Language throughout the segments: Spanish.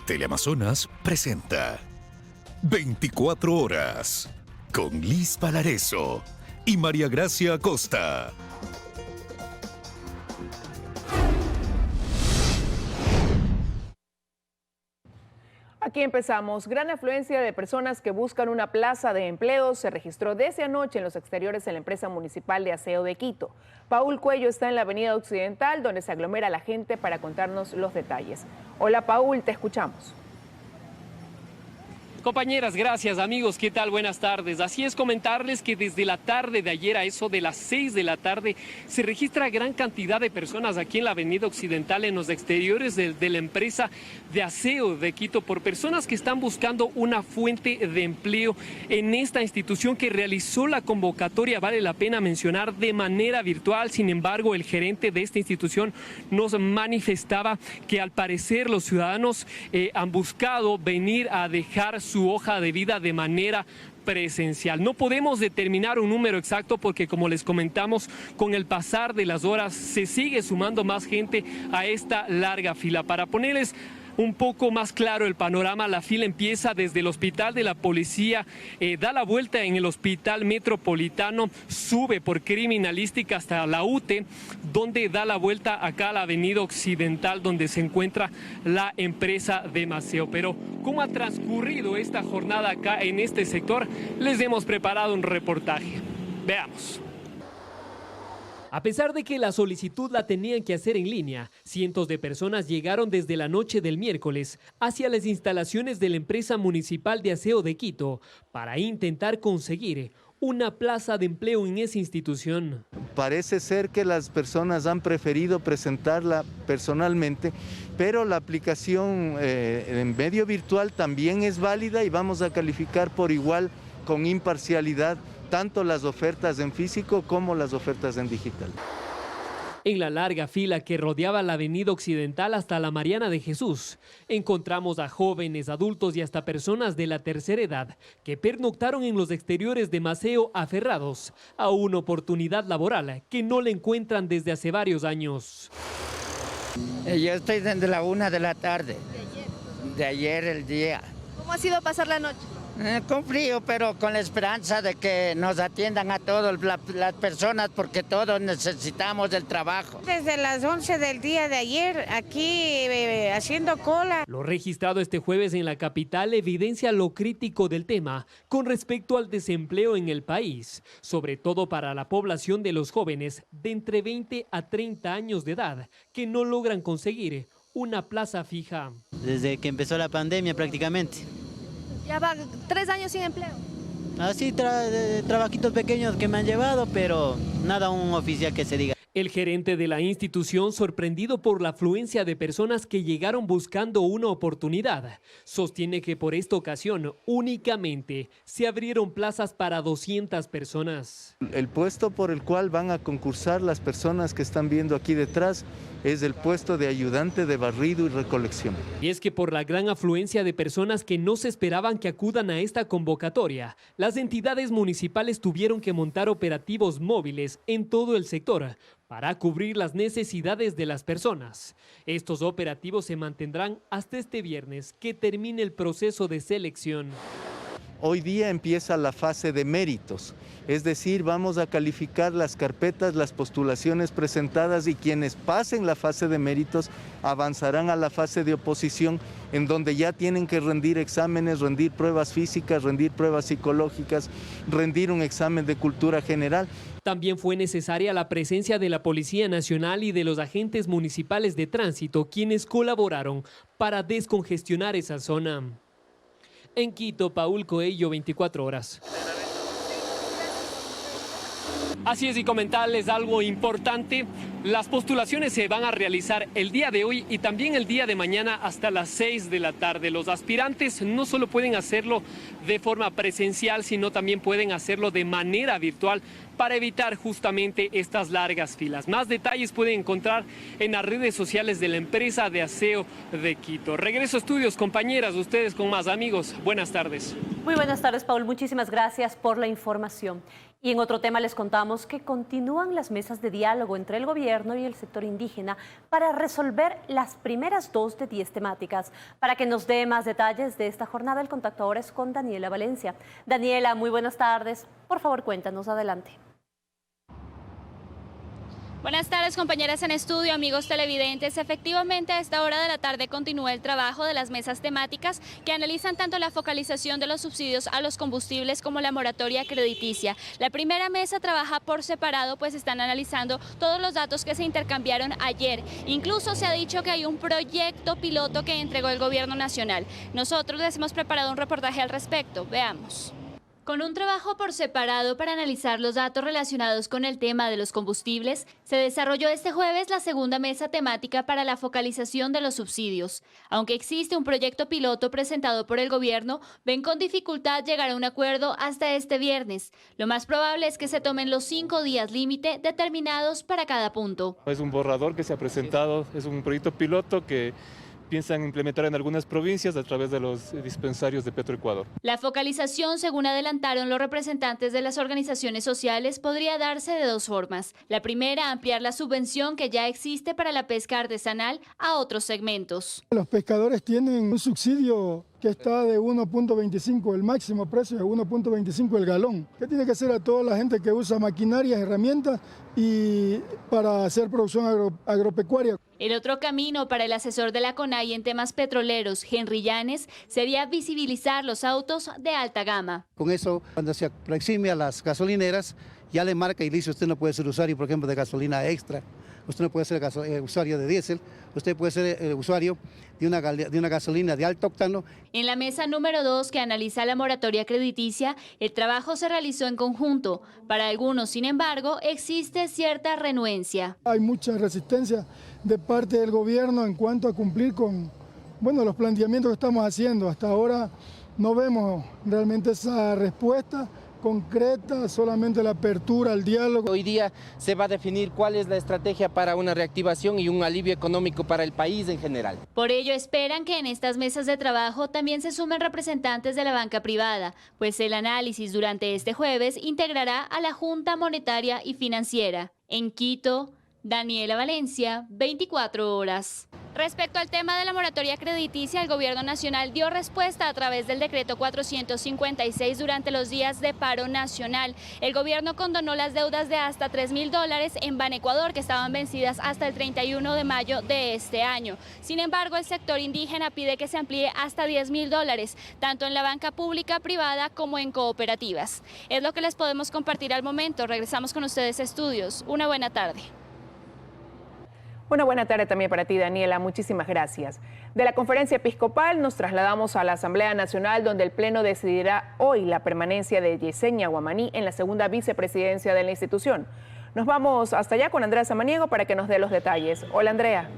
Teleamazonas presenta 24 horas con Liz Palareso y María Gracia Acosta. Aquí empezamos. Gran afluencia de personas que buscan una plaza de empleo se registró desde anoche en los exteriores de la empresa municipal de aseo de Quito. Paul Cuello está en la avenida Occidental, donde se aglomera la gente para contarnos los detalles. Hola Paul, te escuchamos. Compañeras, gracias. Amigos, ¿qué tal? Buenas tardes. Así es, comentarles que desde la tarde de ayer a eso de las 6 de la tarde se registra gran cantidad de personas aquí en la avenida Occidental, en los exteriores de la empresa de aseo de Quito, por personas que están buscando una fuente de empleo en esta institución que realizó la convocatoria, vale la pena mencionar, de manera virtual. Sin embargo, el gerente de esta institución nos manifestaba que al parecer los ciudadanos han buscado venir a dejar su hoja de vida de manera presencial. No podemos determinar un número exacto porque, como les comentamos, con el pasar de las horas se sigue sumando más gente a esta larga fila. Para ponerles un poco más claro el panorama, la fila empieza desde el hospital de la policía, da la vuelta en el hospital metropolitano, sube por criminalística hasta la UTE, donde da la vuelta acá a la avenida Occidental, donde se encuentra la empresa de Maceo. Pero ¿cómo ha transcurrido esta jornada acá en este sector? Les hemos preparado un reportaje. Veamos. A pesar de que la solicitud la tenían que hacer en línea, cientos de personas llegaron desde la noche del miércoles hacia las instalaciones de la empresa municipal de aseo de Quito para intentar conseguir una plaza de empleo en esa institución. Parece ser que las personas han preferido presentarla personalmente, pero la aplicación en medio virtual también es válida y vamos a calificar por igual, con imparcialidad, tanto las ofertas en físico como las ofertas en digital. En la larga fila que rodeaba la avenida Occidental hasta la Mariana de Jesús, encontramos a jóvenes, adultos y hasta personas de la tercera edad que pernoctaron en los exteriores de Maceo aferrados a una oportunidad laboral que no le encuentran desde hace varios años. Yo estoy desde la 1 de la tarde. ¿De ayer el día? ¿Cómo ha sido pasar la noche? Con frío, pero con la esperanza de que nos atiendan a todas las personas, porque todos necesitamos del trabajo. Desde las 11 del día de ayer, aquí haciendo cola. Lo registrado este jueves en la capital evidencia lo crítico del tema con respecto al desempleo en el país, sobre todo para la población de los jóvenes de entre 20 a 30 años de edad, que no logran conseguir una plaza fija. Desde que empezó la pandemia prácticamente. Ya va 3 años sin empleo. Así trabajitos pequeños que me han llevado, pero nada un oficial que se diga. El gerente de la institución, sorprendido por la afluencia de personas que llegaron buscando una oportunidad, sostiene que por esta ocasión únicamente se abrieron plazas para 200 personas. El puesto por el cual van a concursar las personas que están viendo aquí detrás es el puesto de ayudante de barrido y recolección. Y es que por la gran afluencia de personas que no se esperaban que acudan a esta convocatoria, las entidades municipales tuvieron que montar operativos móviles en todo el sector para cubrir las necesidades de las personas. Estos operativos se mantendrán hasta este viernes que termine el proceso de selección. Hoy día empieza la fase de méritos, es decir, vamos a calificar las carpetas, las postulaciones presentadas y quienes pasen la fase de méritos avanzarán a la fase de oposición, en donde ya tienen que rendir exámenes, rendir pruebas físicas, rendir pruebas psicológicas, rendir un examen de cultura general. También fue necesaria la presencia de la Policía Nacional y de los agentes municipales de tránsito, quienes colaboraron para descongestionar esa zona. En Quito, Paul Coello, 24 horas. Así es, y comentarles algo importante. Las postulaciones se van a realizar el día de hoy y también el día de mañana hasta las 6 de la tarde. Los aspirantes no solo pueden hacerlo de forma presencial, sino también pueden hacerlo de manera virtual para evitar justamente estas largas filas. Más detalles pueden encontrar en las redes sociales de la empresa de aseo de Quito. Regreso a estudios, compañeras, ustedes con más. Amigos, buenas tardes. Muy buenas tardes, Paul. Muchísimas gracias por la información. Y en otro tema les contamos que continúan las mesas de diálogo entre el gobierno y el sector indígena para resolver las primeras 2 de 10 temáticas. Para que nos dé más detalles de esta jornada, el contacto ahora es con Daniela Valencia. Daniela, muy buenas tardes. Por favor, cuéntanos, adelante. Buenas tardes, compañeras en estudio, amigos televidentes. Efectivamente, a esta hora de la tarde continúa el trabajo de las mesas temáticas que analizan tanto la focalización de los subsidios a los combustibles como la moratoria crediticia. La primera mesa trabaja por separado, pues están analizando todos los datos que se intercambiaron ayer. Incluso se ha dicho que hay un proyecto piloto que entregó el gobierno nacional. Nosotros les hemos preparado un reportaje al respecto. Veamos. Con un trabajo por separado para analizar los datos relacionados con el tema de los combustibles, se desarrolló este jueves la segunda mesa temática para la focalización de los subsidios. Aunque existe un proyecto piloto presentado por el gobierno, ven con dificultad llegar a un acuerdo hasta este viernes. Lo más probable es que se tomen los 5 días límite determinados para cada punto. Es un borrador que se ha presentado, es un proyecto piloto que piensan implementar en algunas provincias a través de los dispensarios de Petroecuador. La focalización, según adelantaron los representantes de las organizaciones sociales, podría darse de 2 formas. La primera, ampliar la subvención que ya existe para la pesca artesanal a otros segmentos. Los pescadores tienen un subsidio que está de 1.25, el máximo precio es 1.25 el galón. ¿Qué tiene que hacer a toda la gente que usa maquinarias, herramientas y para hacer producción agropecuaria? El otro camino para el asesor de la CONAIE en temas petroleros, Henry Llanes, sería visibilizar los autos de alta gama. Con eso, cuando se aproxime a las gasolineras, ya le marca y dice: usted no puede ser usuario, por ejemplo, de gasolina extra, usted no puede ser usuario de diésel, usted puede ser usuario de una gasolina de alto octano. En la mesa número 2, que analiza la moratoria crediticia, el trabajo se realizó en conjunto. Para algunos, sin embargo, existe cierta renuencia. Hay mucha resistencia de parte del gobierno en cuanto a cumplir con los planteamientos que estamos haciendo. Hasta ahora no vemos realmente esa respuesta concreta, solamente la apertura al diálogo. Hoy día se va a definir cuál es la estrategia para una reactivación y un alivio económico para el país en general. Por ello esperan que en estas mesas de trabajo también se sumen representantes de la banca privada, pues el análisis durante este jueves integrará a la Junta Monetaria y Financiera. En Quito, Daniela Valencia, 24 horas. Respecto al tema de la moratoria crediticia, el gobierno nacional dio respuesta a través del decreto 456 durante los días de paro nacional. El gobierno condonó las deudas de hasta $3.000 en Banecuador, que estaban vencidas hasta el 31 de mayo de este año. Sin embargo, el sector indígena pide que se amplíe hasta $10.000, tanto en la banca pública, privada como en cooperativas. Es lo que les podemos compartir al momento. Regresamos con ustedes a estudios. Una buena tarde. Una buena tarde también para ti, Daniela. Muchísimas gracias. De la conferencia episcopal nos trasladamos a la Asamblea Nacional, donde el Pleno decidirá hoy la permanencia de Yesenia Guamaní en la segunda vicepresidencia de la institución. Nos vamos hasta allá con Andrea Samaniego para que nos dé los detalles. Hola, Andrea.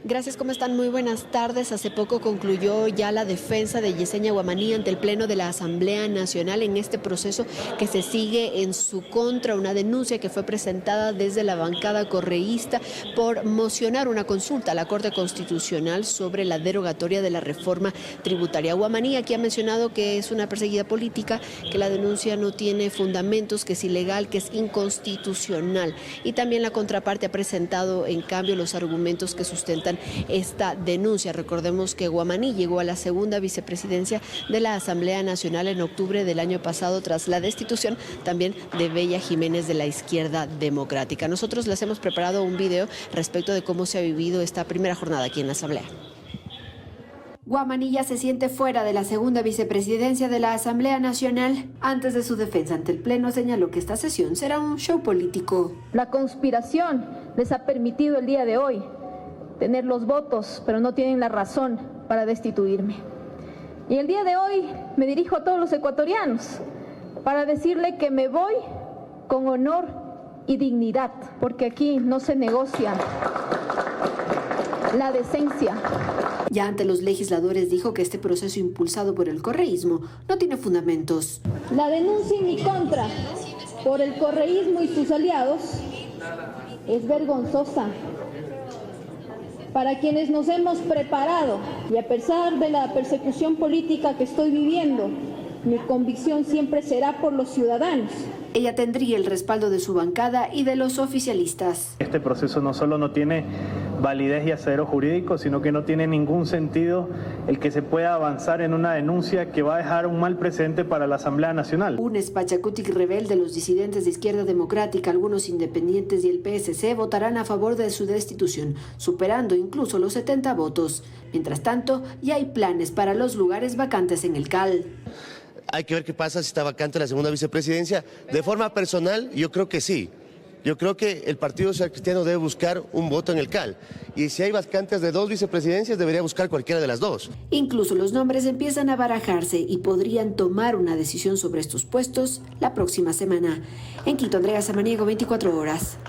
Gracias, ¿cómo están? Muy buenas tardes. Hace poco concluyó ya la defensa de Yesenia Guamaní ante el Pleno de la Asamblea Nacional en este proceso que se sigue en su contra, una denuncia que fue presentada desde la bancada correísta por mocionar una consulta a la Corte Constitucional sobre la derogatoria de la reforma tributaria. Guamaní aquí ha mencionado que es una perseguida política, que la denuncia no tiene fundamentos, que es ilegal, que es inconstitucional. Y también la contraparte ha presentado, en cambio, los argumentos que sustentan esta denuncia. Recordemos que Guamaní llegó a la segunda vicepresidencia de la Asamblea Nacional en octubre del año pasado tras la destitución también de Bella Jiménez de la Izquierda Democrática. Nosotros les hemos preparado un video respecto de cómo se ha vivido esta primera jornada aquí en la Asamblea. Guamaní ya se siente fuera de la segunda vicepresidencia de la Asamblea Nacional. Antes de su defensa ante el Pleno señaló que esta sesión será un show político. La conspiración les ha permitido el día de hoy tener los votos, pero no tienen la razón para destituirme. Y el día de hoy me dirijo a todos los ecuatorianos para decirle que me voy con honor y dignidad, porque aquí no se negocia la decencia. Ya ante los legisladores dijo que este proceso impulsado por el correísmo no tiene fundamentos. La denuncia en mi contra por el correísmo y sus aliados es vergonzosa. Para quienes nos hemos preparado y a pesar de la persecución política que estoy viviendo, mi convicción siempre será por los ciudadanos. Ella tendría el respaldo de su bancada y de los oficialistas. Este proceso no solo no tiene validez y asidero jurídico, sino que no tiene ningún sentido el que se pueda avanzar en una denuncia que va a dejar un mal precedente para la Asamblea Nacional. UNES, Pachacutic rebelde, los disidentes de Izquierda Democrática, algunos independientes y el PSC votarán a favor de su destitución, superando incluso los 70 votos. Mientras tanto, ya hay planes para los lugares vacantes en el CAL. Hay que ver qué pasa si está vacante la segunda vicepresidencia. De forma personal, yo creo que sí. Yo creo que el Partido Social Cristiano debe buscar un voto en el CAL. Y si hay vacantes de 2 vicepresidencias, debería buscar cualquiera de las 2. Incluso los nombres empiezan a barajarse y podrían tomar una decisión sobre estos puestos la próxima semana. En Quito, Andrea Samaniego, 24 horas.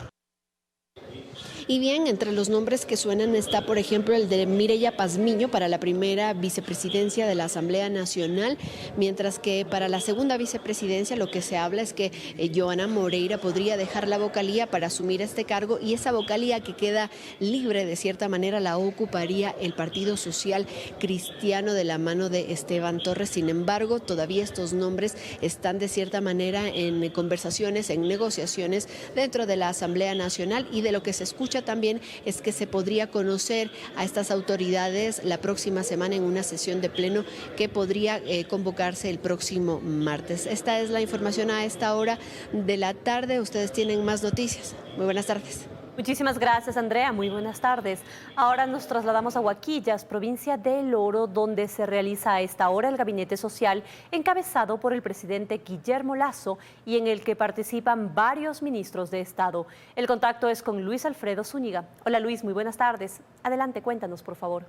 Y bien, entre los nombres que suenan está, por ejemplo, el de Mireya Pazmiño para la primera vicepresidencia de la Asamblea Nacional, mientras que para la segunda vicepresidencia lo que se habla es que Joana Moreira podría dejar la vocalía para asumir este cargo, y esa vocalía que queda libre de cierta manera la ocuparía el Partido Social Cristiano de la mano de Esteban Torres. Sin embargo, todavía estos nombres están de cierta manera en conversaciones, en negociaciones dentro de la Asamblea Nacional, y de lo que se escucha también es que se podría conocer a estas autoridades la próxima semana en una sesión de pleno que podría convocarse el próximo martes. Esta es la información a esta hora de la tarde. Ustedes tienen más noticias. Muy buenas tardes. Muchísimas gracias, Andrea. Muy buenas tardes. Ahora nos trasladamos a Huaquillas, provincia de El Oro, donde se realiza a esta hora el Gabinete Social encabezado por el presidente Guillermo Lasso y en el que participan varios ministros de Estado. El contacto es con Luis Alfredo Zúñiga. Hola Luis, muy buenas tardes. Adelante, cuéntanos, por favor.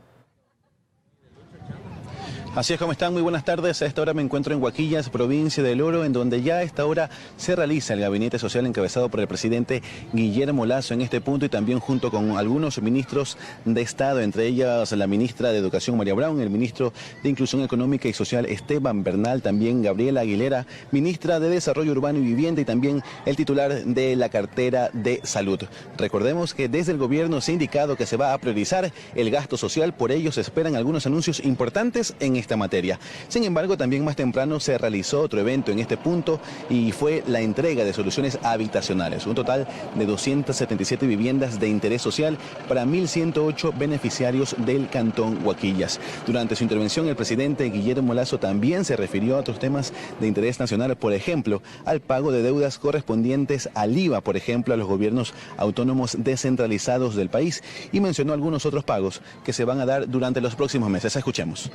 Así es, ¿cómo están? Muy buenas tardes. A esta hora me encuentro en Huaquillas, provincia del Oro, en donde ya a esta hora se realiza el Gabinete Social encabezado por el presidente Guillermo Lasso en este punto, y también junto con algunos ministros de Estado, entre ellas la ministra de Educación María Brown, el ministro de Inclusión Económica y Social Esteban Bernal, también Gabriela Aguilera, ministra de Desarrollo Urbano y Vivienda, y también el titular de la cartera de Salud. Recordemos que desde el gobierno se ha indicado que se va a priorizar el gasto social, por ello se esperan algunos anuncios importantes en esta materia. Sin embargo, también más temprano se realizó otro evento en este punto y fue la entrega de soluciones habitacionales, un total de 277 viviendas de interés social para 1.108 beneficiarios del Cantón Huaquillas. Durante su intervención, el presidente Guillermo Lasso también se refirió a otros temas de interés nacional, por ejemplo, al pago de deudas correspondientes al IVA, por ejemplo, a los gobiernos autónomos descentralizados del país, y mencionó algunos otros pagos que se van a dar durante los próximos meses. Escuchemos.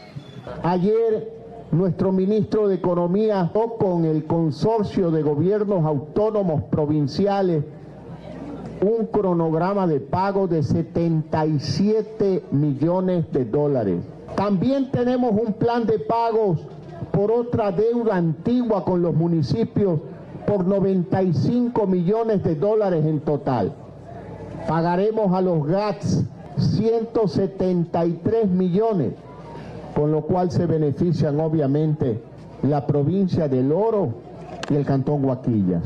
Ayer nuestro ministro de Economía con el consorcio de gobiernos autónomos provinciales un cronograma de pago de 77 millones de dólares. También tenemos un plan de pagos por otra deuda antigua con los municipios por 95 millones de dólares en total. Pagaremos a los GATS 173 millones. Con lo cual se benefician obviamente la provincia del Oro y el Cantón Huaquillas.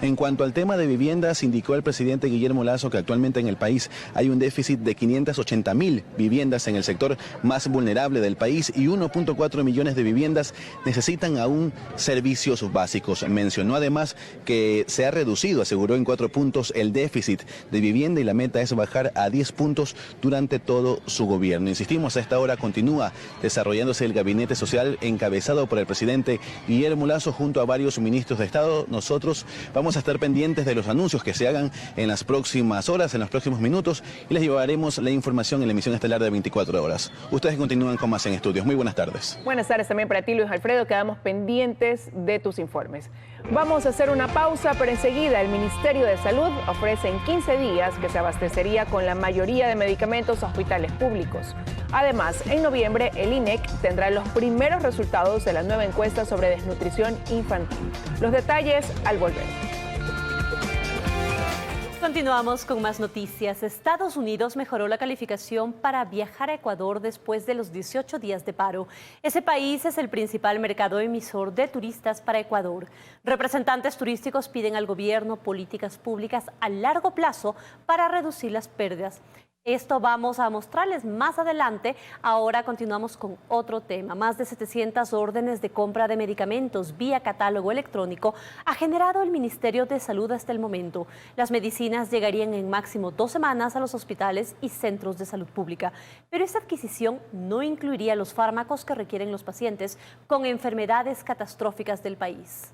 En cuanto al tema de viviendas, indicó el presidente Guillermo Lasso que actualmente en el país hay un déficit de 580.000 viviendas en el sector más vulnerable del país, y 1.4 millones de viviendas necesitan aún servicios básicos. Mencionó además que se ha reducido, aseguró, en 4 puntos el déficit de vivienda, y la meta es bajar a 10 puntos durante todo su gobierno. Insistimos, a esta hora continúa desarrollándose el Gabinete Social encabezado por el presidente Guillermo Lasso junto a varios ministros de Estado. Nosotros vamos a estar pendientes de los anuncios que se hagan en las próximas horas, en los próximos minutos, y les llevaremos la información en la emisión estelar de 24 horas. Ustedes continúan con más en Estudios. Muy buenas tardes. Buenas tardes también para ti, Luis Alfredo. Quedamos pendientes de tus informes. Vamos a hacer una pausa, pero enseguida el Ministerio de Salud ofrece en 15 días que se abastecería con la mayoría de medicamentos a hospitales públicos. Además, en noviembre el INEC tendrá los primeros resultados de la nueva encuesta sobre desnutrición infantil. Los detalles al volver. Continuamos con más noticias. Estados Unidos mejoró la calificación para viajar a Ecuador después de los 18 días de paro. Ese país es el principal mercado emisor de turistas para Ecuador. Representantes turísticos piden al gobierno políticas públicas a largo plazo para reducir las pérdidas. Esto vamos a mostrarles más adelante. Ahora continuamos con otro tema. Más de 700 órdenes de compra de medicamentos vía catálogo electrónico ha generado el Ministerio de Salud hasta el momento. Las medicinas llegarían en máximo 2 semanas a los hospitales y centros de salud pública. Pero esta adquisición no incluiría los fármacos que requieren los pacientes con enfermedades catastróficas del país.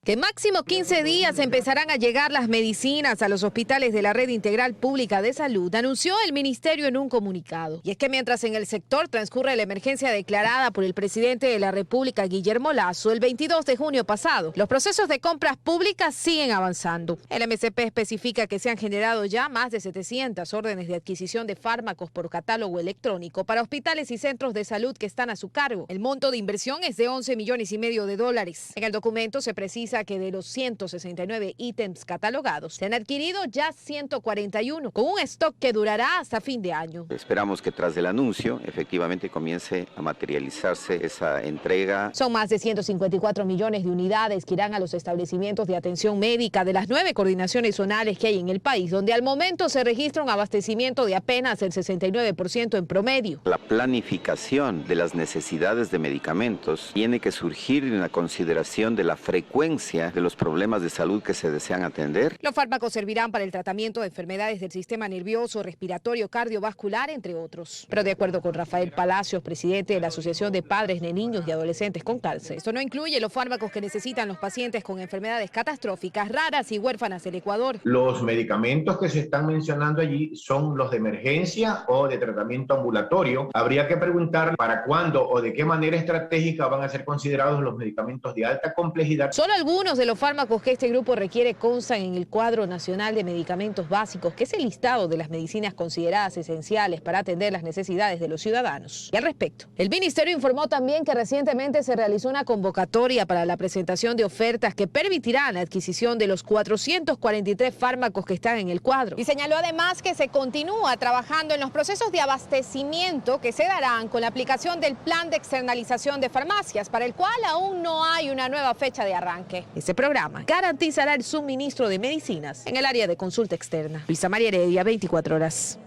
Que máximo 15 días empezarán a llegar las medicinas a los hospitales de la Red Integral Pública de Salud, anunció el ministerio en un comunicado. Y es que mientras en el sector transcurre la emergencia declarada por el presidente de la República, Guillermo Lasso, el 22 de junio pasado, los procesos de compras públicas siguen avanzando. El MSP especifica que se han generado ya más de 700 órdenes de adquisición de fármacos por catálogo electrónico para hospitales y centros de salud que están a su cargo. El monto de inversión es de $11,5 millones. En el documento se precisa que de los 169 ítems catalogados se han adquirido ya 141, con un stock que durará hasta fin de año. Esperamos que tras el anuncio efectivamente comience a materializarse esa entrega. Son más de 154 millones de unidades que irán a los establecimientos de atención médica de las 9 coordinaciones zonales que hay en el país, donde al momento se registra un abastecimiento de apenas el 69% en promedio. La planificación de las necesidades de medicamentos tiene que surgir en la consideración de la frecuencia de los problemas de salud que se desean atender. Los fármacos servirán para el tratamiento de enfermedades del sistema nervioso, respiratorio, cardiovascular, entre otros. Pero de acuerdo con Rafael Palacios, presidente de la Asociación de Padres de Niños y Adolescentes con Cáncer, esto no incluye los fármacos que necesitan los pacientes con enfermedades catastróficas, raras y huérfanas del Ecuador. Los medicamentos que se están mencionando allí son los de emergencia o de tratamiento ambulatorio. Habría que preguntar para cuándo o de qué manera estratégica van a ser considerados los medicamentos de alta complejidad. Solo algunos de los fármacos que este grupo requiere constan en el Cuadro Nacional de Medicamentos Básicos, que es el listado de las medicinas consideradas esenciales para atender las necesidades de los ciudadanos. Y al respecto, el ministerio informó también que recientemente se realizó una convocatoria para la presentación de ofertas que permitirán la adquisición de los 443 fármacos que están en el cuadro. Y señaló además que se continúa trabajando en los procesos de abastecimiento que se darán con la aplicación del plan de externalización de farmacias, para el cual aún no hay una nueva fecha de arranque. Este programa garantizará el suministro de medicinas en el área de consulta externa. Luisa María Heredia, 24 horas.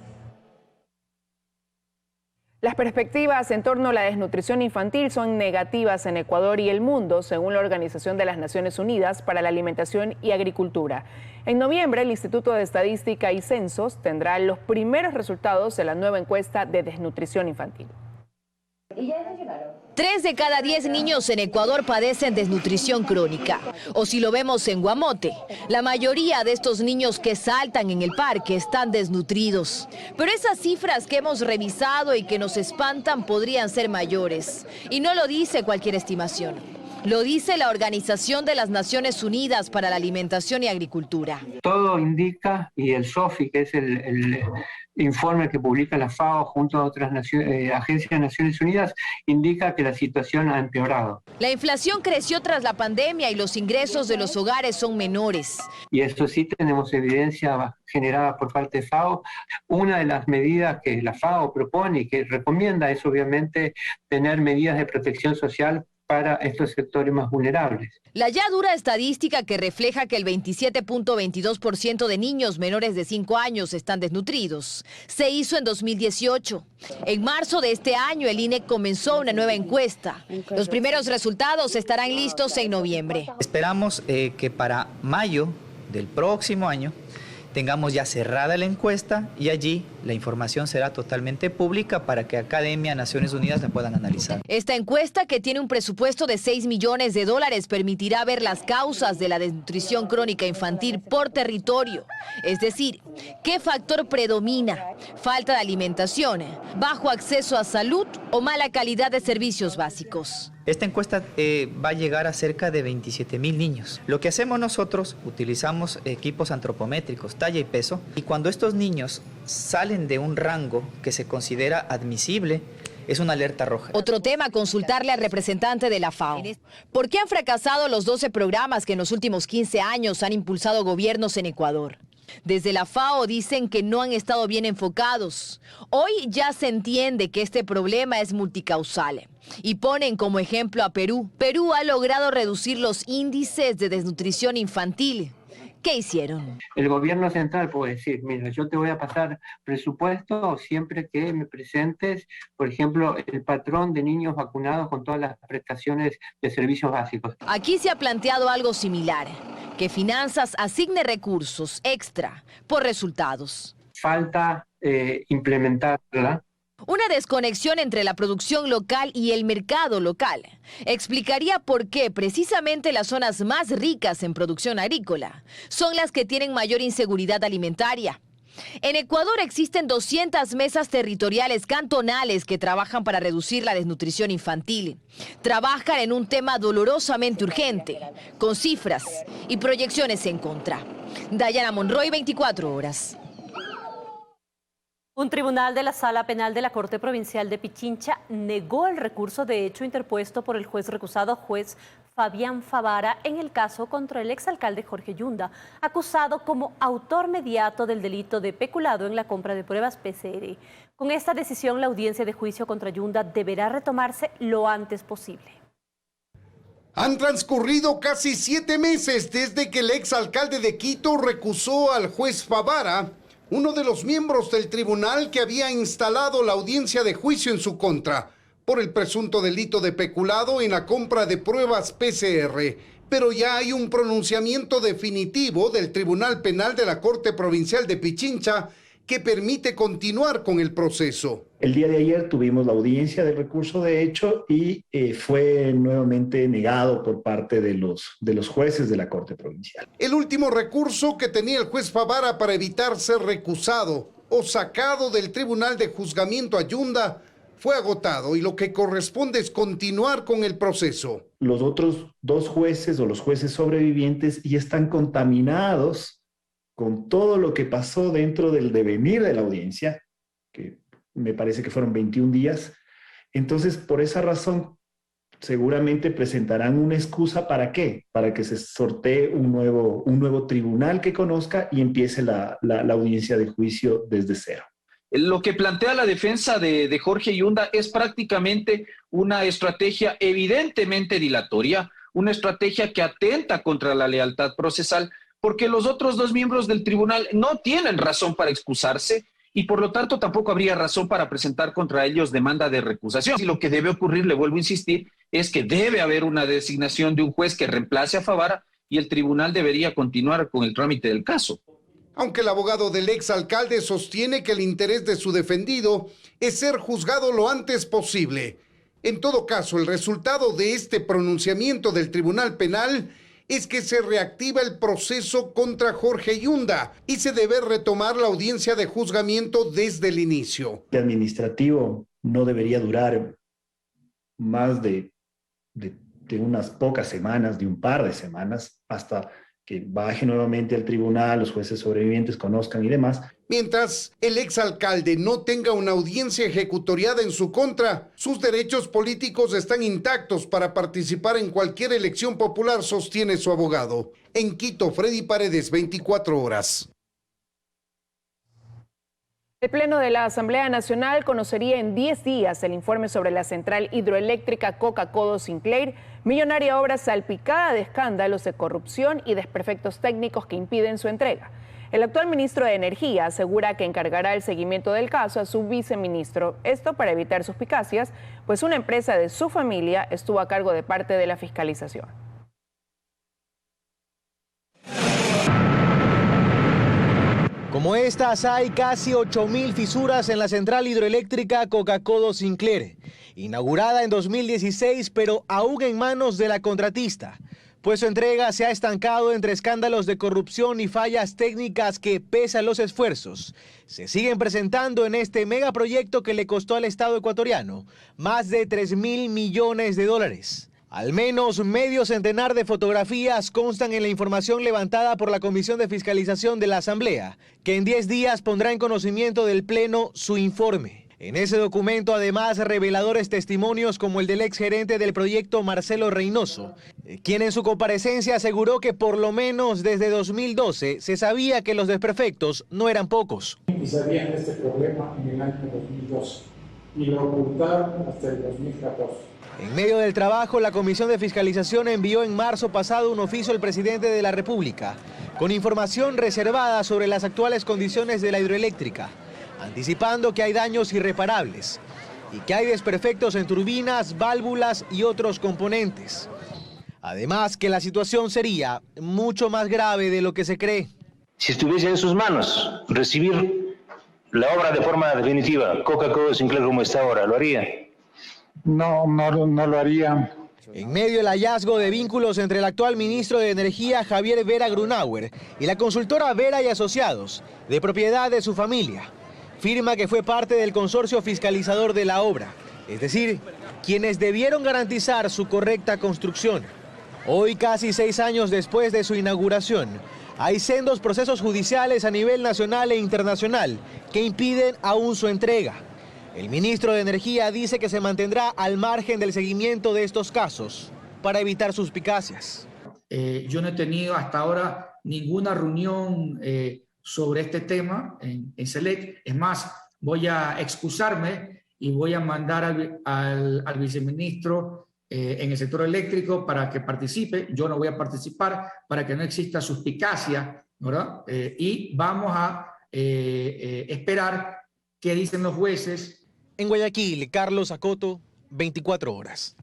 Las perspectivas en torno a la desnutrición infantil son negativas en Ecuador y el mundo, según la Organización de las Naciones Unidas para la Alimentación y Agricultura. En noviembre, el Instituto de Estadística y Censos tendrá los primeros resultados de la nueva encuesta de desnutrición infantil. 3 de cada 10 niños en Ecuador padecen desnutrición crónica. O si lo vemos en Guamote, la mayoría de estos niños que saltan en el parque están desnutridos. Pero esas cifras que hemos revisado y que nos espantan podrían ser mayores. Y no lo dice cualquier estimación. Lo dice la Organización de las Naciones Unidas para la Alimentación y Agricultura. Todo indica, y el SOFI, que es el informe que publica la FAO junto a otras agencias de Naciones Unidas, indica que la situación ha empeorado. La inflación creció tras la pandemia y los ingresos de los hogares son menores. Y esto sí tenemos evidencia generada por parte de FAO. Una de las medidas que la FAO propone y que recomienda es obviamente tener medidas de protección social para estos sectores más vulnerables. La ya dura estadística que refleja que el 27.22% de niños menores de 5 años están desnutridos se hizo en 2018. En marzo de este año, el INEC comenzó una nueva encuesta. Los primeros resultados estarán listos en noviembre. Esperamos que para mayo del próximo año tengamos ya cerrada la encuesta y allí la información será totalmente pública para que Academia, Naciones Unidas la puedan analizar. Esta encuesta, que tiene un presupuesto de $6 millones, permitirá ver las causas de la desnutrición crónica infantil por territorio. Es decir, ¿qué factor predomina? ¿Falta de alimentación, bajo acceso a salud o mala calidad de servicios básicos? Esta encuesta va a llegar a cerca de 27,000 niños. Lo que hacemos nosotros, utilizamos equipos antropométricos, talla y peso, y cuando estos niños salen de un rango que se considera admisible, es una alerta roja. Otro tema, consultarle al representante de la FAO. ¿Por qué han fracasado los 12 programas que en los últimos 15 años han impulsado gobiernos en Ecuador? Desde la FAO dicen que no han estado bien enfocados. Hoy ya se entiende que este problema es multicausal y ponen como ejemplo a Perú. Perú ha logrado reducir los índices de desnutrición infantil. ¿Qué hicieron? El gobierno central puede decir, mira, yo te voy a pasar presupuesto siempre que me presentes, por ejemplo, el patrón de niños vacunados con todas las prestaciones de servicios básicos. Aquí se ha planteado algo similar, que Finanzas asigne recursos extra por resultados. Falta implementarla. Una desconexión entre la producción local y el mercado local explicaría por qué precisamente las zonas más ricas en producción agrícola son las que tienen mayor inseguridad alimentaria. En Ecuador existen 200 mesas territoriales cantonales que trabajan para reducir la desnutrición infantil. Trabajan en un tema dolorosamente urgente, con cifras y proyecciones en contra. Dayana Monroy, 24 horas. Un tribunal de la Sala Penal de la Corte Provincial de Pichincha negó el recurso de hecho interpuesto por el juez recusado juez Fabián Favara en el caso contra el exalcalde Jorge Yunda, acusado como autor mediato del delito de peculado en la compra de pruebas PCR. Con esta decisión, la audiencia de juicio contra Yunda deberá retomarse lo antes posible. Han transcurrido casi 7 meses desde que el exalcalde de Quito recusó al juez Favara, uno de los miembros del tribunal que había instalado la audiencia de juicio en su contra por el presunto delito de peculado en la compra de pruebas PCR. Pero ya hay un pronunciamiento definitivo del Tribunal Penal de la Corte Provincial de Pichincha que permite continuar con el proceso. El día de ayer tuvimos la audiencia del recurso de hecho y fue nuevamente negado por parte de los jueces de la Corte Provincial. El último recurso que tenía el juez Favara para evitar ser recusado o sacado del Tribunal de Juzgamiento a Yunda fue agotado y lo que corresponde es continuar con el proceso. Los otros 2 jueces o los jueces sobrevivientes ya están contaminados con todo lo que pasó dentro del devenir de la audiencia, que me parece que fueron 21 días. Entonces, por esa razón, seguramente presentarán una excusa ¿para qué? Para que se sortee un nuevo tribunal que conozca y empiece la audiencia de juicio desde cero. Lo que plantea la defensa de Jorge Yunda es prácticamente una estrategia evidentemente dilatoria, una estrategia que atenta contra la lealtad procesal, porque los otros 2 miembros del tribunal no tienen razón para excusarse y por lo tanto tampoco habría razón para presentar contra ellos demanda de recusación. Y lo que debe ocurrir, le vuelvo a insistir, es que debe haber una designación de un juez que reemplace a Favara y el tribunal debería continuar con el trámite del caso. Aunque el abogado del exalcalde sostiene que el interés de su defendido es ser juzgado lo antes posible. En todo caso, el resultado de este pronunciamiento del Tribunal Penal es que se reactiva el proceso contra Jorge Yunda y se debe retomar la audiencia de juzgamiento desde el inicio. El administrativo no debería durar más de unas pocas semanas, de un par de semanas, hasta que baje nuevamente al tribunal, los jueces sobrevivientes conozcan y demás. Mientras el exalcalde no tenga una audiencia ejecutoriada en su contra, sus derechos políticos están intactos para participar en cualquier elección popular, sostiene su abogado. En Quito, Freddy Paredes, 24 horas. El Pleno de la Asamblea Nacional conocería en 10 días el informe sobre la central hidroeléctrica Coca-Codo Sinclair, millonaria obra salpicada de escándalos de corrupción y desperfectos técnicos que impiden su entrega. El actual ministro de Energía asegura que encargará el seguimiento del caso a su viceministro, esto para evitar suspicacias, pues una empresa de su familia estuvo a cargo de parte de la fiscalización. Como estas, hay casi 8.000 fisuras en la central hidroeléctrica Coca-Codo Sinclair, inaugurada en 2016, pero aún en manos de la contratista, pues su entrega se ha estancado entre escándalos de corrupción y fallas técnicas que, pese a los esfuerzos, se siguen presentando en este megaproyecto que le costó al Estado ecuatoriano más de 3.000 millones de dólares. Al menos medio centenar de fotografías constan en la información levantada por la Comisión de Fiscalización de la Asamblea, que en 10 días pondrá en conocimiento del Pleno su informe. En ese documento, además, reveladores testimonios como el del exgerente del proyecto Marcelo Reynoso, quien en su comparecencia aseguró que por lo menos desde 2012 se sabía que los desperfectos no eran pocos. Y sabían de este problema en el año 2012 y lo ocultaron hasta el 2014. En medio del trabajo, la Comisión de Fiscalización envió en marzo pasado un oficio al presidente de la República con información reservada sobre las actuales condiciones de la hidroeléctrica, anticipando que hay daños irreparables y que hay desperfectos en turbinas, válvulas y otros componentes. Además, que la situación sería mucho más grave de lo que se cree. Si estuviese en sus manos recibir la obra de forma definitiva, Coca-Cola Sinclair como está ahora, ¿lo haría? No lo haría. En medio del hallazgo de vínculos entre el actual ministro de Energía, Javier Vera Grunauer, y la consultora Vera y Asociados, de propiedad de su familia, firma que fue parte del consorcio fiscalizador de la obra, es decir, quienes debieron garantizar su correcta construcción. Hoy, casi 6 años después de su inauguración, hay sendos procesos judiciales a nivel nacional e internacional que impiden aún su entrega. El ministro de Energía dice que se mantendrá al margen del seguimiento de estos casos para evitar suspicacias. Yo no he tenido hasta ahora ninguna reunión sobre este tema en SELEC. Es más, voy a excusarme y voy a mandar al viceministro en el sector eléctrico para que participe. Yo no voy a participar para que no exista suspicacia, ¿verdad? Y vamos a esperar qué dicen los jueces. En Guayaquil, Carlos Acoto, 24 horas.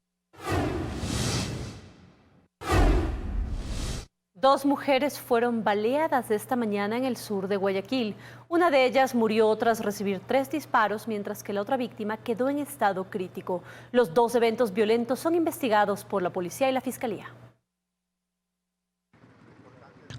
2 mujeres fueron baleadas esta mañana en el sur de Guayaquil. Una de ellas murió tras recibir 3 disparos, mientras que la otra víctima quedó en estado crítico. Los 2 eventos violentos son investigados por la policía y la fiscalía.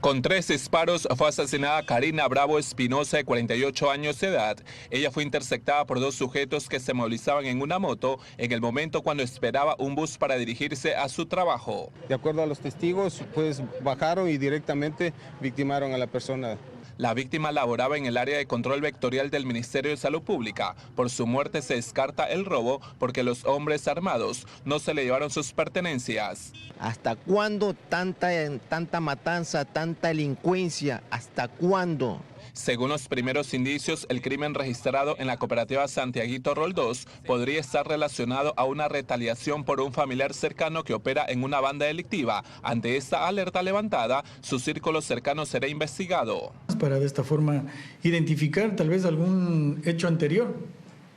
Con 3 disparos fue asesinada Karina Bravo Espinosa, de 48 años de edad. Ella fue interceptada por 2 sujetos que se movilizaban en una moto en el momento cuando esperaba un bus para dirigirse a su trabajo. De acuerdo a los testigos, pues bajaron y directamente victimaron a la persona. La víctima laboraba en el área de control vectorial del Ministerio de Salud Pública. Por su muerte se descarta el robo porque los hombres armados no se le llevaron sus pertenencias. ¿Hasta cuándo tanta matanza, tanta delincuencia? ¿Hasta cuándo? Según los primeros indicios, el crimen registrado en la cooperativa Santiaguito Roldós podría estar relacionado a una retaliación por un familiar cercano que opera en una banda delictiva. Ante esta alerta levantada, su círculo cercano será investigado. Para de esta forma identificar tal vez algún hecho anterior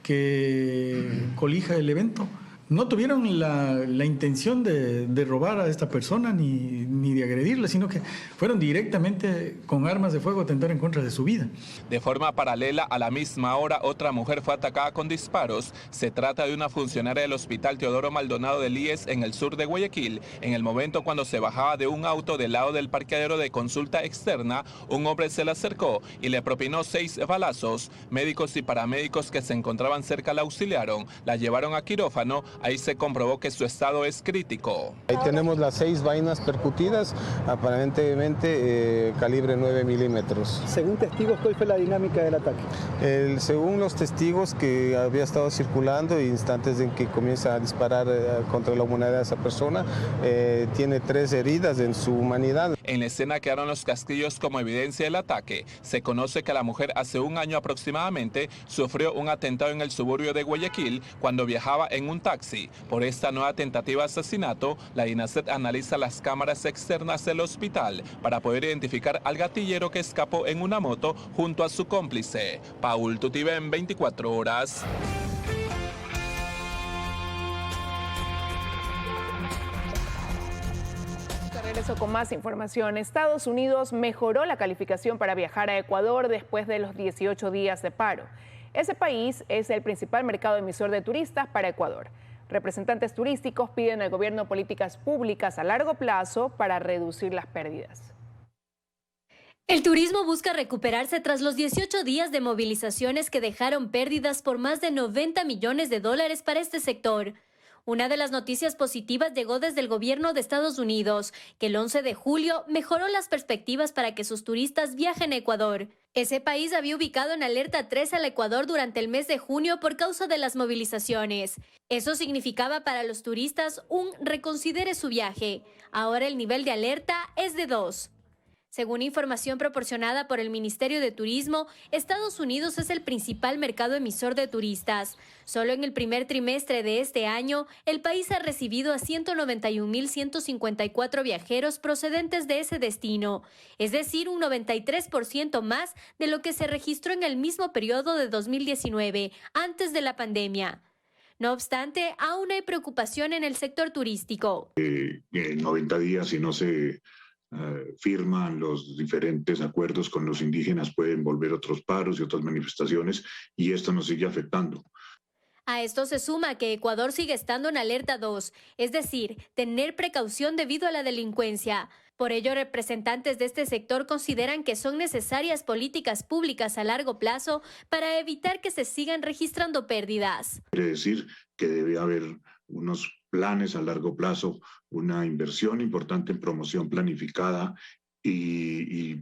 que colija el evento. No tuvieron la intención de robar a esta persona ni de agredirla, sino que fueron directamente con armas de fuego a atentar en contra de su vida. De forma paralela, a la misma hora, otra mujer fue atacada con disparos. Se trata de una funcionaria del Hospital Teodoro Maldonado del IES en el sur de Guayaquil. En el momento cuando se bajaba de un auto del lado del parqueadero de consulta externa, un hombre se le acercó y le propinó 6 balazos. Médicos y paramédicos que se encontraban cerca la auxiliaron, la llevaron a quirófano. Ahí se comprobó que su estado es crítico. Ahí tenemos las 6 vainas percutidas, aparentemente calibre 9 milímetros. Según testigos, ¿cuál fue la dinámica del ataque? Según los testigos, que había estado circulando instantes en que comienza a disparar contra la humanidad de esa persona, tiene 3 heridas en su humanidad. En la escena quedaron los casquillos como evidencia del ataque. Se conoce que la mujer hace un año aproximadamente sufrió un atentado en el suburbio de Guayaquil cuando viajaba en un taxi. Por esta nueva tentativa de asesinato, la INASED analiza las cámaras externas del hospital para poder identificar al gatillero que escapó en una moto junto a su cómplice. Paul Tutibén, 24 horas. Regreso con más información. Estados Unidos mejoró la calificación para viajar a Ecuador después de los 18 días de paro. Ese país es el principal mercado emisor de turistas para Ecuador. Representantes turísticos piden al gobierno políticas públicas a largo plazo para reducir las pérdidas. El turismo busca recuperarse tras los 18 días de movilizaciones que dejaron pérdidas por más de 90 millones de dólares para este sector. Una de las noticias positivas llegó desde el gobierno de Estados Unidos, que el 11 de julio mejoró las perspectivas para que sus turistas viajen a Ecuador. Ese país había ubicado en alerta 3 al Ecuador durante el mes de junio por causa de las movilizaciones. Eso significaba para los turistas un reconsidere su viaje. Ahora el nivel de alerta es de 2. Según información proporcionada por el Ministerio de Turismo, Estados Unidos es el principal mercado emisor de turistas. Solo en el primer trimestre de este año, el país ha recibido a 191.154 viajeros procedentes de ese destino, es decir, un 93% más de lo que se registró en el mismo periodo de 2019, antes de la pandemia. No obstante, aún hay preocupación en el sector turístico. En 90 días, si no se firman los diferentes acuerdos con los indígenas, pueden volver otros paros y otras manifestaciones, y esto nos sigue afectando. A esto se suma que Ecuador sigue estando en alerta 2, es decir, tener precaución debido a la delincuencia. Por ello, representantes de este sector consideran que son necesarias políticas públicas a largo plazo para evitar que se sigan registrando pérdidas. Quiere decir que debe haber unos planes a largo plazo, una inversión importante en promoción planificada y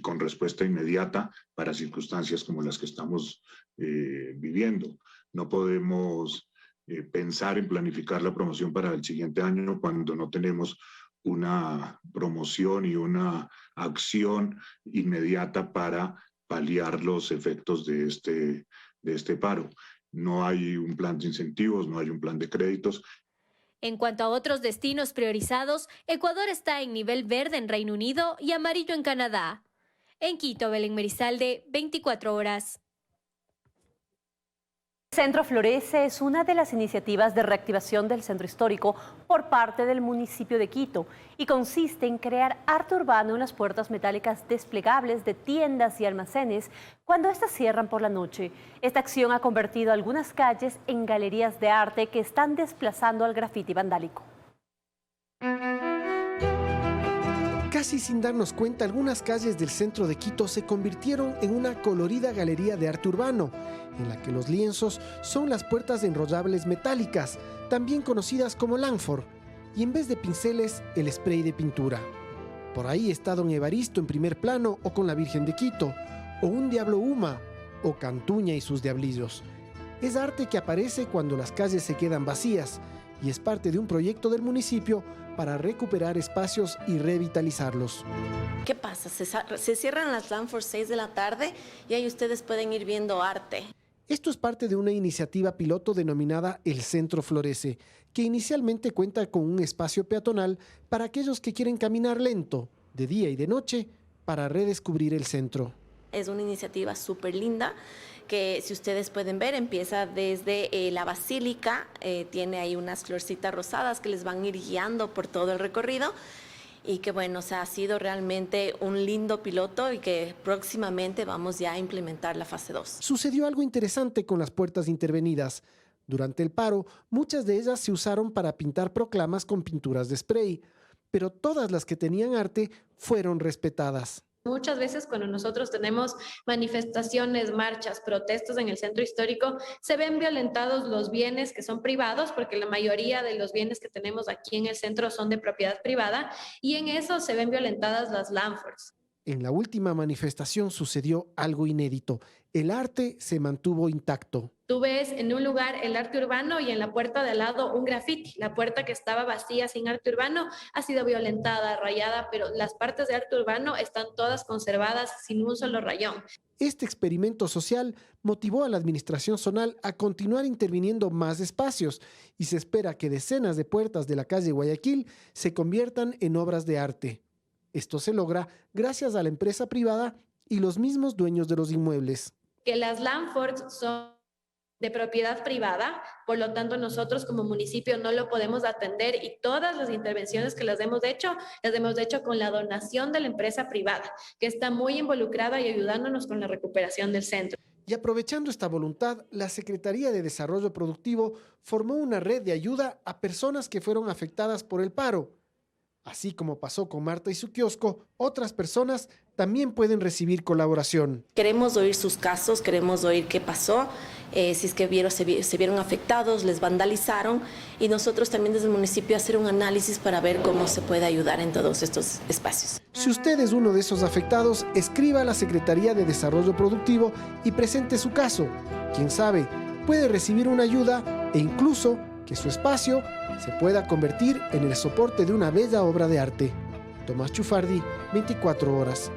con respuesta inmediata para circunstancias como las que estamos viviendo. No podemos pensar en planificar la promoción para el siguiente año cuando no tenemos una promoción y una acción inmediata para paliar los efectos de este paro. No hay un plan de incentivos, no hay un plan de créditos. En cuanto a otros destinos priorizados, Ecuador está en nivel verde en Reino Unido y amarillo en Canadá. En Quito, Belén Merizalde, 24 horas. Centro Florece es una de las iniciativas de reactivación del centro histórico por parte del municipio de Quito y consiste en crear arte urbano en las puertas metálicas desplegables de tiendas y almacenes cuando éstas cierran por la noche. Esta acción ha convertido algunas calles en galerías de arte que están desplazando al grafiti vandálico. Casi sin darnos cuenta, algunas calles del centro de Quito se convirtieron en una colorida galería de arte urbano, en la que los lienzos son las puertas enrollables metálicas, también conocidas como Langford, y en vez de pinceles, el spray de pintura. Por ahí está Don Evaristo en primer plano o con la Virgen de Quito, o un Diablo Huma, o Cantuña y sus diablillos. Es arte que aparece cuando las calles se quedan vacías, y es parte de un proyecto del municipio para recuperar espacios y revitalizarlos. ¿Qué pasa? Se cierran las Langford 6 de la tarde y ahí ustedes pueden ir viendo arte. Esto es parte de una iniciativa piloto denominada El Centro Florece, que inicialmente cuenta con un espacio peatonal para aquellos que quieren caminar lento, de día y de noche, para redescubrir el centro. Es una iniciativa súper linda que, si ustedes pueden ver, empieza desde la basílica, tiene ahí unas florcitas rosadas que les van a ir guiando por todo el recorrido y que bueno, o sea, ha sido realmente un lindo piloto y que próximamente vamos ya a implementar la fase 2. Sucedió algo interesante con las puertas intervenidas. Durante el paro, muchas de ellas se usaron para pintar proclamas con pinturas de spray, pero todas las que tenían arte fueron respetadas. Muchas veces cuando nosotros tenemos manifestaciones, marchas, protestos en el centro histórico, se ven violentados los bienes que son privados, porque la mayoría de los bienes que tenemos aquí en el centro son de propiedad privada, y en eso se ven violentadas las Langfords. En la última manifestación sucedió algo inédito. El arte se mantuvo intacto. Tú ves en un lugar el arte urbano y en la puerta de al lado un graffiti. La puerta que estaba vacía sin arte urbano ha sido violentada, rayada, pero las partes de arte urbano están todas conservadas sin un solo rayón. Este experimento social motivó a la administración zonal a continuar interviniendo más espacios y se espera que decenas de puertas de la calle Guayaquil se conviertan en obras de arte. Esto se logra gracias a la empresa privada y los mismos dueños de los inmuebles. Que las Langfords son de propiedad privada, por lo tanto nosotros como municipio no lo podemos atender y todas las intervenciones que las hemos hecho con la donación de la empresa privada, que está muy involucrada y ayudándonos con la recuperación del centro. Y aprovechando esta voluntad, la Secretaría de Desarrollo Productivo formó una red de ayuda a personas que fueron afectadas por el paro. Así como pasó con Marta y su kiosco, otras personas también pueden recibir colaboración. Queremos oír sus casos, queremos oír qué pasó, si es que se vieron afectados, les vandalizaron, y nosotros también desde el municipio hacer un análisis para ver cómo se puede ayudar en todos estos espacios. Si usted es uno de esos afectados, escriba a la Secretaría de Desarrollo Productivo y presente su caso. Quién sabe, puede recibir una ayuda e incluso que su espacio se pueda convertir en el soporte de una bella obra de arte. Tomás Chufardi, 24 horas.